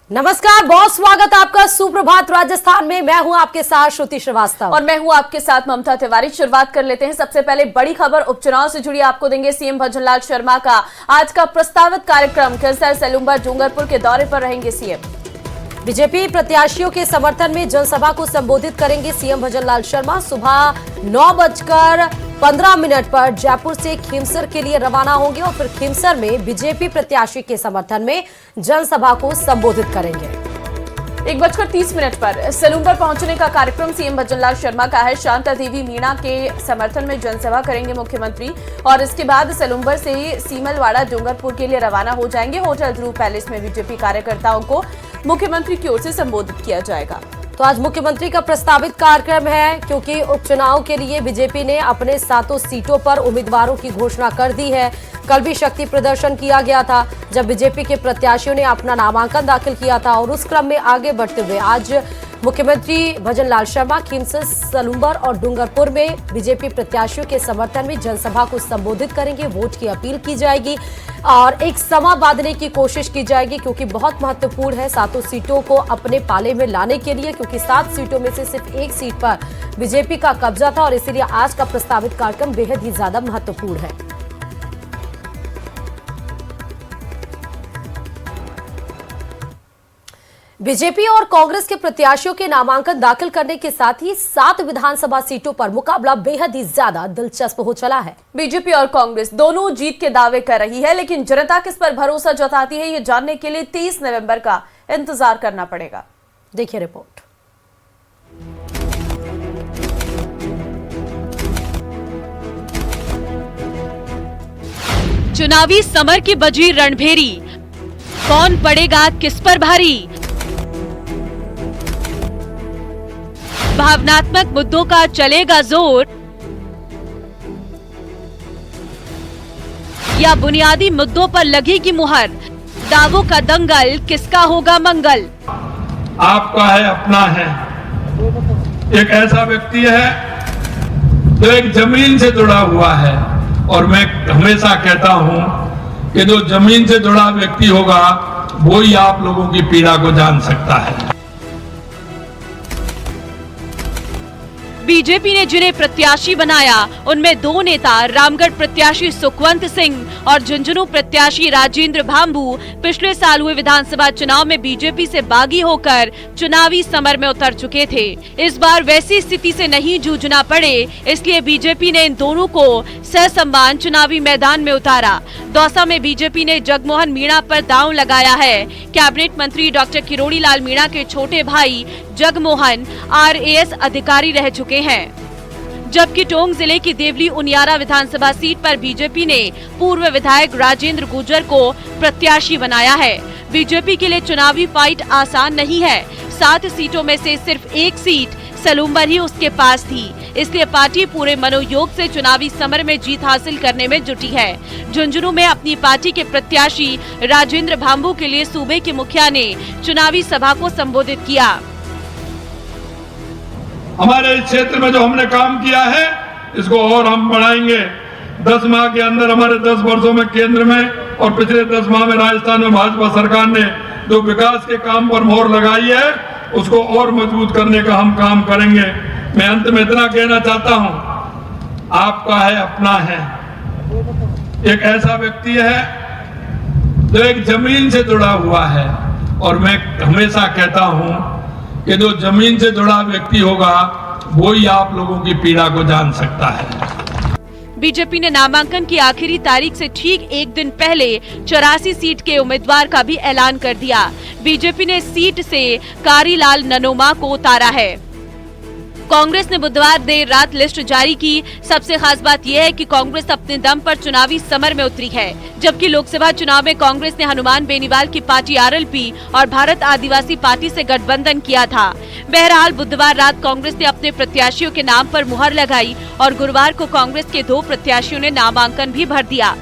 नमस्कार, बहुत स्वागत आपका सुप्रभात राजस्थान में। मैं हूं आपके साथ श्रुति श्रीवास्तव और मैं हूं आपके साथ ममता तिवारी। शुरुआत कर लेते हैं। सबसे पहले बड़ी खबर उपचुनाव से जुड़ी आपको देंगे। सीएम भजनलाल शर्मा का आज का प्रस्तावित कार्यक्रम खिरसर सेलुम्बर डूंगरपुर के दौरे पर रहेंगे सीएम। बीजेपी प्रत्याशियों के समर्थन में जनसभा को संबोधित करेंगे सीएम भजनलाल शर्मा। सुबह 9:15 पर जयपुर से खीमसर के लिए रवाना होंगे और फिर खीमसर में बीजेपी प्रत्याशी के समर्थन में जनसभा को संबोधित करेंगे। 1:30 पर सेलुम्बर पहुंचने का कार्यक्रम सीएम भजनलाल शर्मा का है। शांता देवी मीणा के समर्थन में जनसभा करेंगे मुख्यमंत्री और इसके बाद सेलुम्बर से सीमलवाड़ा डूंगरपुर के लिए रवाना हो जाएंगे। होटल ध्रुव पैलेस में बीजेपी कार्यकर्ताओं को मुख्यमंत्री की ओर से संबोधित किया जाएगा। तो आज मुख्यमंत्री का प्रस्तावित कार्यक्रम है, क्योंकि उपचुनाव के लिए बीजेपी ने अपने 7 सीटों पर उम्मीदवारों की घोषणा कर दी है। कल भी शक्ति प्रदर्शन किया गया था, जब बीजेपी के प्रत्याशियों ने अपना नामांकन दाखिल किया था और उस क्रम में आगे बढ़ते हुए आज मुख्यमंत्री भजनलाल शर्मा खीमसर, सेलुम्बर और डूंगरपुर में बीजेपी प्रत्याशियों के समर्थन में जनसभा को संबोधित करेंगे। वोट की अपील की जाएगी और एक समा बांधने की कोशिश की जाएगी, क्योंकि बहुत महत्वपूर्ण है 7 सीटों को अपने पाले में लाने के लिए, क्योंकि 7 सीटों में से सिर्फ 1 सीट पर बीजेपी का कब्जा था और इसीलिए आज का प्रस्तावित कार्यक्रम बेहद ही ज्यादा महत्वपूर्ण है। बीजेपी और कांग्रेस के प्रत्याशियों के नामांकन दाखिल करने के साथ ही 7 विधानसभा सीटों पर मुकाबला बेहद ही ज्यादा दिलचस्प हो चला है। बीजेपी और कांग्रेस दोनों जीत के दावे कर रही है, लेकिन जनता किस पर भरोसा जताती है, ये जानने के लिए 30 नवंबर का इंतजार करना पड़ेगा। देखिए रिपोर्ट। चुनावी समर की बजी रणभेरी, कौन पड़ेगा किस पर भारी। भावनात्मक मुद्दों का चलेगा जोर या बुनियादी मुद्दों पर लगेगी मुहर। दावों का दंगल, किसका होगा मंगल। आपका है, अपना है। एक ऐसा व्यक्ति है जो एक जमीन से जुड़ा हुआ है और मैं हमेशा कहता हूं कि जो जमीन से जुड़ा व्यक्ति होगा वो ही आप लोगों की पीड़ा को जान सकता है। बीजेपी ने जिन्हें प्रत्याशी बनाया उनमें 2 नेता रामगढ़ प्रत्याशी सुखवंत सिंह और झुंझुनू प्रत्याशी राजेंद्र भांबू पिछले साल हुए विधानसभा चुनाव में बीजेपी से बागी होकर चुनावी समर में उतर चुके थे। इस बार वैसी स्थिति से नहीं जूझना पड़े, इसलिए बीजेपी ने इन दोनों को ससम्मान चुनावी मैदान में उतारा। दौसा में बीजेपी ने जगमोहन मीणा पर दांव लगाया है। कैबिनेट मंत्री डॉक्टर किरोड़ी लाल मीणा के छोटे भाई जगमोहन RAS अधिकारी रह चुके हैं। जबकि टोंक जिले की देवली उनियारा विधानसभा सीट पर बीजेपी ने पूर्व विधायक राजेंद्र गुर्जर को प्रत्याशी बनाया है। बीजेपी के लिए चुनावी फाइट आसान नहीं है। 7 सीटों में से सिर्फ 1 सीट सेलुम्बर ही उसके पास थी, इसलिए पार्टी पूरे मनोयोग से चुनावी समर में जीत हासिल करने में जुटी है। झुंझुनू में अपनी पार्टी के प्रत्याशी राजेंद्र भांबू के लिए सूबे के मुखिया ने चुनावी सभा को संबोधित किया। हमारे इस क्षेत्र में जो हमने काम किया है इसको और हम बढ़ाएंगे। 10 माह के अंदर हमारे 10 वर्षों में केंद्र में और पिछले 10 माह में राजस्थान में भाजपा सरकार ने जो विकास के काम पर मोहर लगाई है उसको और मजबूत करने का हम काम करेंगे। मैं अंत में इतना कहना चाहता हूं, आपका है, अपना है। एक ऐसा व्यक्ति है जो एक जमीन से जुड़ा हुआ है और मैं हमेशा कहता हूं कि जो जमीन से जुड़ा व्यक्ति होगा वो ही आप लोगों की पीड़ा को जान सकता है। बीजेपी ने नामांकन की आखिरी तारीख से ठीक 1 दिन पहले 84 सीट के उम्मीदवार का भी ऐलान कर दिया। बीजेपी ने सीट से कारीलाल ननोमा को उतारा है। कांग्रेस ने बुधवार देर रात लिस्ट जारी की। सबसे खास बात यह है कि कांग्रेस अपने दम पर चुनावी समर में उतरी है, जबकि लोकसभा चुनाव में कांग्रेस ने हनुमान बेनीवाल की पार्टी RLP और भारत आदिवासी पार्टी से गठबंधन किया था। बहरहाल बुधवार रात कांग्रेस ने अपने प्रत्याशियों के नाम पर मुहर लगाई और गुरुवार को कांग्रेस के 2 प्रत्याशियों ने नामांकन भी भर दिया।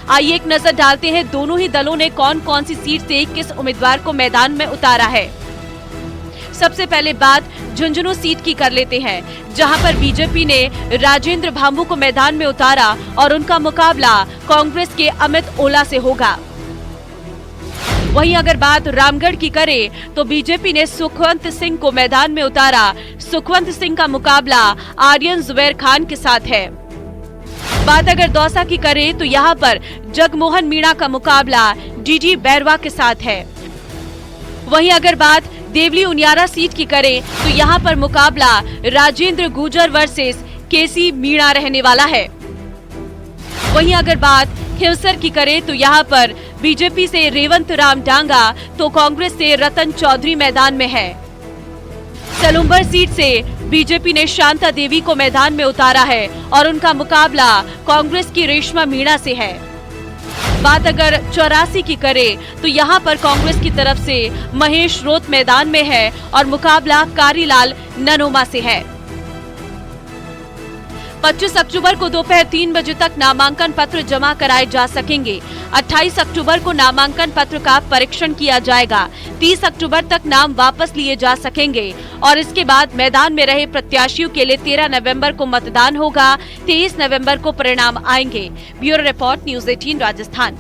आइए एक नजर डालते हैं दोनों ही दलों ने कौन कौन सी सीट से किस उम्मीदवार को मैदान में उतारा है। सबसे पहले बात झुंझुनू सीट की कर लेते हैं, जहां पर बीजेपी ने राजेंद्र भांबू को मैदान में उतारा और उनका मुकाबला कांग्रेस के अमित ओला से होगा। वहीं अगर बात रामगढ़ की करें तो बीजेपी ने सुखवंत सिंह को मैदान में उतारा। सुखवंत सिंह का मुकाबला आर्यन जुबैर खान के साथ है। बात अगर दौसा की करें तो यहाँ पर जगमोहन मीणा का मुकाबला डीडी बैरवा के साथ है। वहीं अगर बात देवली उनियारा सीट की करें तो यहाँ पर मुकाबला राजेंद्र गुर्जर वर्सेस केसी मीणा रहने वाला है। वहीं अगर बात खिवसर की करें तो यहाँ पर बीजेपी से रेवंत राम डांगा तो कांग्रेस से रतन चौधरी मैदान में है। सलूम्बर सीट से बीजेपी ने शांता देवी को मैदान में उतारा है और उनका मुकाबला कांग्रेस की रेशमा मीणा से है। बात अगर 84 की करें तो यहाँ पर कांग्रेस की तरफ से महेश रोत मैदान में है और मुकाबला कारीलाल ननोमा से है। 25 अक्टूबर को दोपहर 3 बजे तक नामांकन पत्र जमा कराए जा सकेंगे। 28 अक्टूबर को नामांकन पत्र का परीक्षण किया जाएगा। 30 अक्टूबर तक नाम वापस लिए जा सकेंगे और इसके बाद मैदान में रहे प्रत्याशियों के लिए 13 नवंबर को मतदान होगा। 23 नवंबर को परिणाम आएंगे। Bureau report, news 18 Rajasthan.